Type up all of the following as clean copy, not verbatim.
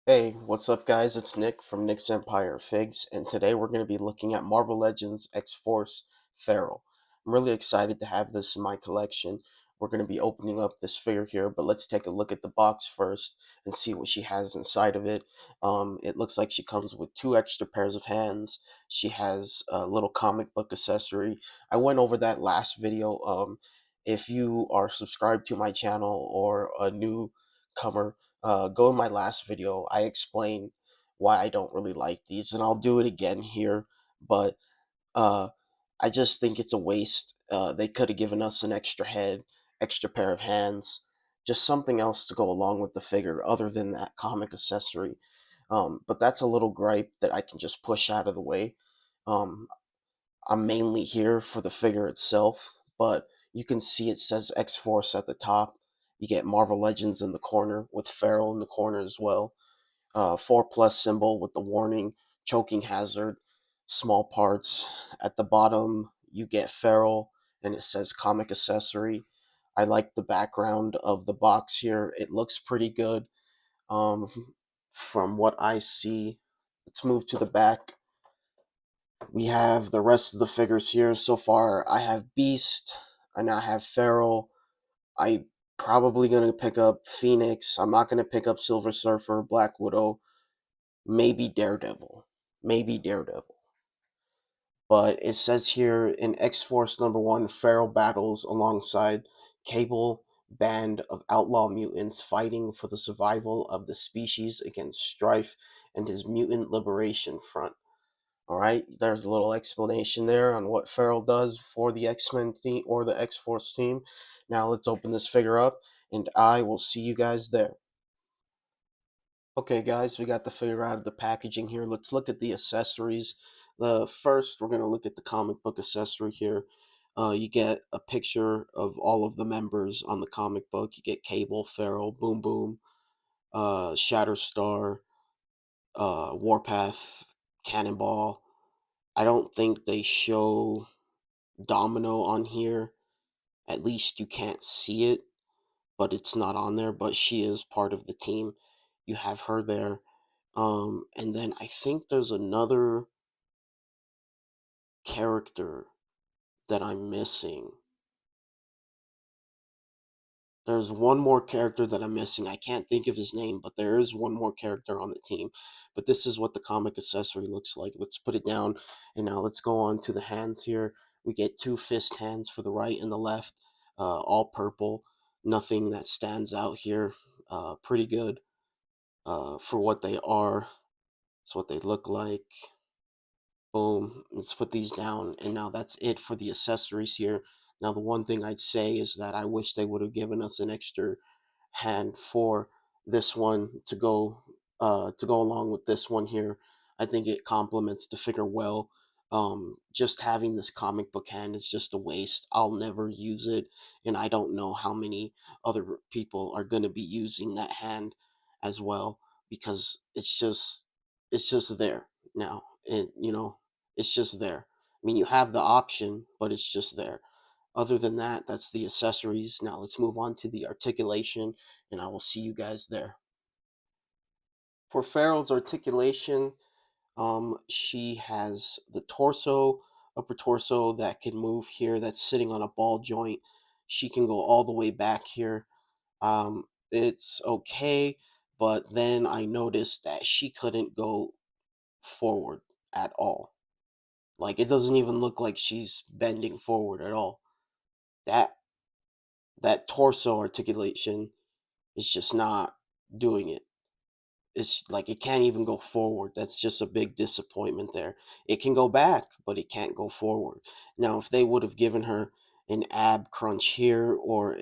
Hey, what's up, guys? It's Nick from Nick's Empire Figs, and today we're going to be looking at Marvel Legends X-Force Feral. I'm really excited to have this in my collection. We're going to be opening up this figure here, but let's take a look at the box first and see what she has inside of it. It looks like she comes with two extra pairs of hands. She has a little comic book accessory. I went over that last video. If you are subscribed to my channel or a newcomer, go in my last video. I explain why I don't really like these, and I'll do it again here. But uh, I just think it's a waste. They could have given us an extra head, extra pair of hands, just something else to go along with the figure other than that comic accessory. But that's a little gripe that I can just push out of the way. Um, I'm mainly here for the figure itself, but you can see it says X Force at the top. You get Marvel Legends in the corner with Feral in the corner as well. 4 plus symbol with the warning, choking hazard, small parts. At the bottom, you get Feral and it says comic accessory. I like the background of the box here. It looks pretty good. From what I see, let's move to the back. We have the rest of the figures here. So far, I have Beast, and I have Feral. I probably gonna pick up Phoenix. I'm not gonna pick up Silver Surfer, Black Widow, maybe Daredevil. Maybe Daredevil. But it says here in X Force number 1, Feral battles alongside Cable band of outlaw mutants fighting for the survival of the species against Strife and his mutant liberation front. All right, there's a little explanation there on what Feral does for the X-Men team or the X-Force team. Now let's open this figure up, and I will see you guys there. Okay, guys, we got the figure out of the packaging here. Let's look at the accessories. The first, we're going to look at the comic book accessory here. You get a picture of all of the members on the comic book. You get Cable, Feral, Boom Boom, Shatterstar, Warpath, Cannonball. I don't think they show Domino on here. At least you can't see it, but it's not on there. But she is part of the team. You have her there. And then I think there's another character that I'm missing. There's one more character that I'm missing. I can't think of his name, but there is one more character on the team. But this is what the comic accessory looks like. Let's put it down, and now let's go on to the hands here. We get two fist hands for the right and the left, all purple. Nothing that stands out here. Pretty good for what they are. It's what they look like. Boom. Let's put these down. And now that's it for the accessories here. Now, the one thing I'd say is that I wish they would have given us an extra hand for this one to go along with this one here. I think it complements the figure well. Just having this comic book hand is just a waste. I'll never use it, and I don't know how many other people are going to be using that hand as well because it's just there now. It's just there. I mean, you have the option, but it's just there. Other than that, that's the accessories. Now let's move on to the articulation, and I will see you guys there. For Farrell's articulation, she has the torso, upper torso that can move here. That's sitting on a ball joint. She can go all the way back here. It's okay, but then I noticed that she couldn't go forward at all. Like it doesn't even look like she's bending forward at all. That that torso articulation is just not doing it. It's like it can't even go forward. That's just a big disappointment there. It can go back, but it can't go forward. Now, if they would have given her an ab crunch here or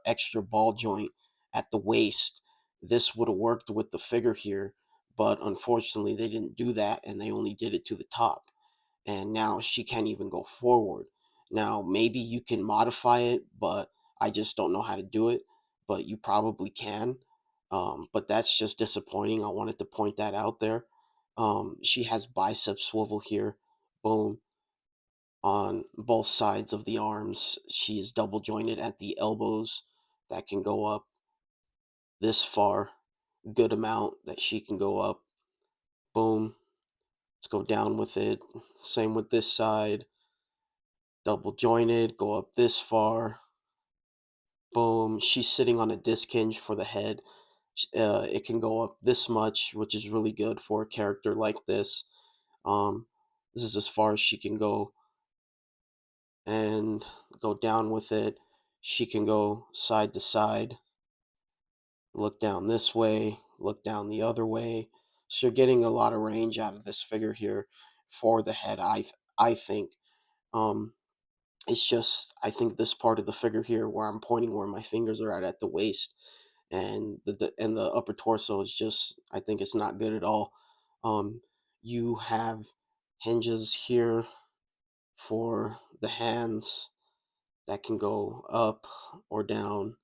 extra ball joint at the waist, this would have worked with the figure here. But unfortunately, they didn't do that, and they only did it to the top, and now she can't even go forward. Now, maybe you can modify it, but I just don't know how to do it. But you probably can. But that's just disappointing. I wanted to point that out there. She has bicep swivel here. Boom. On both sides of the arms. She is double jointed at the elbows that can go up this far. good amount that she can go up. Boom. Let's go down with it. Same with this side. Double jointed, go up this far. Boom. She's sitting on a disc hinge for the head. It can go up this much, which is really good for a character like this. Um, this is as far as she can go, and go down with it. She can go side to side, look down this way, look down the other way. So you're getting a lot of range out of this figure here for the head. I think. Um, it's just I think this part of the figure here where I'm pointing where my fingers are at the waist, and the upper torso is just I think it's not good at all. You have hinges here for the hands that can go up or down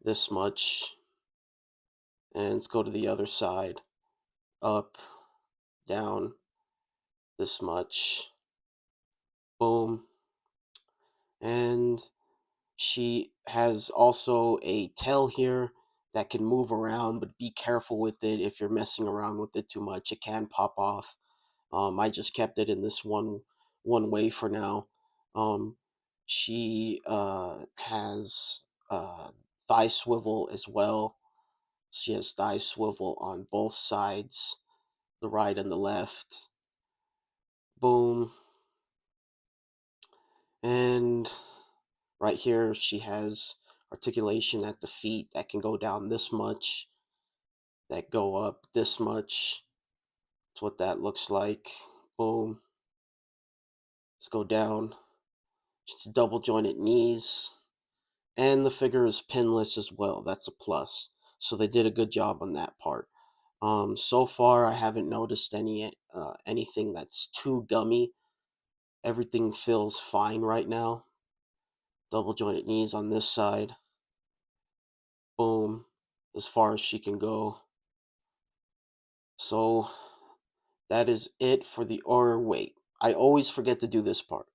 this much, and let's go to the other side, up, down this much, boom. And she has also a tail here that can move around, but be careful with it. If you're messing around with it too much, it can pop off. I just kept it in this one way for now. Um, she has thigh swivel as well. She has thigh swivel on both sides, the right and the left. Boom. And right here, she has articulation at the feet that can go down this much, that go up this much. That's what that looks like. Boom. Let's go down. It's double jointed knees. And the figure is pinless as well. That's a plus. So they did a good job on that part. So far, I haven't noticed anything that's too gummy. Everything feels fine right now. Double jointed knees on this side. Boom. As far as she can go. So that is it for the or wait. I always forget to do this part.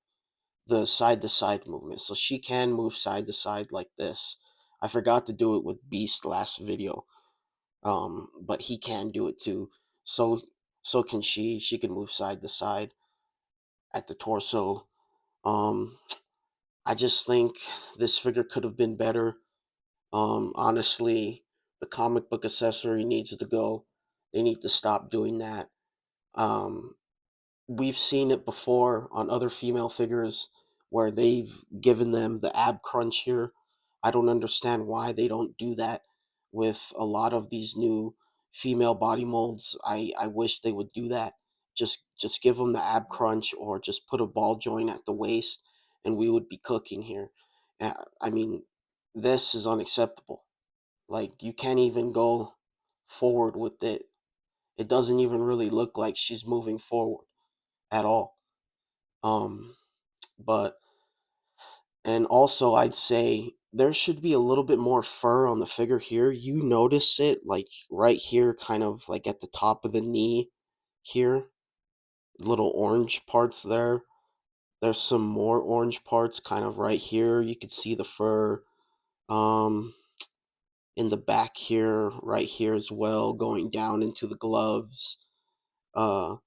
The side to side movement. So she can move side to side like this. I forgot to do it with Beast last video. But he can do it too. So so can she. She can move side to side at the torso. Um, I just think this figure could have been better. Honestly, the comic book accessory needs to go. They need to stop doing that. Um, we've seen it before on other female figures where they've given them the ab crunch here. I don't understand why they don't do that with a lot of these new female body molds. I wish they would do that. Just give them the ab crunch or just put a ball joint at the waist and we would be cooking here. I mean, this is unacceptable. Like you can't even go forward with it. It doesn't even really look like she's moving forward at all. Um, but and also I'd say there should be a little bit more fur on the figure here. You notice it like right here, kind of like at the top of the knee here, little orange parts there. There's some more orange parts kind of right here. You could see the fur. Um, in the back here, right here as well, going down into the gloves. Uh,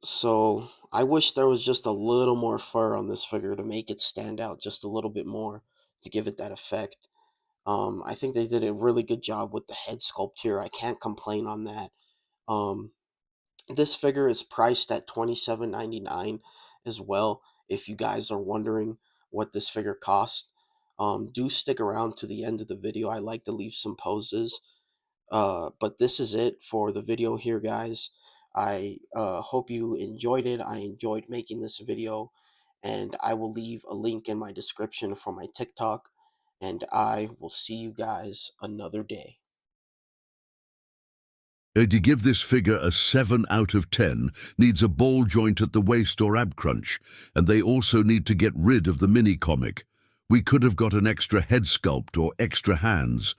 So I wish there was just a little more fur on this figure to make it stand out just a little bit more to give it that effect. I think they did a really good job with the head sculpt here. I can't complain on that. Um, this figure is priced at $27.99 as well. If you guys are wondering what this figure cost, do stick around to the end of the video. I like to leave some poses. But this is it for the video here, guys. I hope you enjoyed it. I enjoyed making this video, and I will leave a link in my description for my TikTok, and I will see you guys another day. To give this figure a 7 out of 10 needs a ball joint at the waist or ab crunch, and they also need to get rid of the mini comic. We could have got an extra head sculpt or extra hands,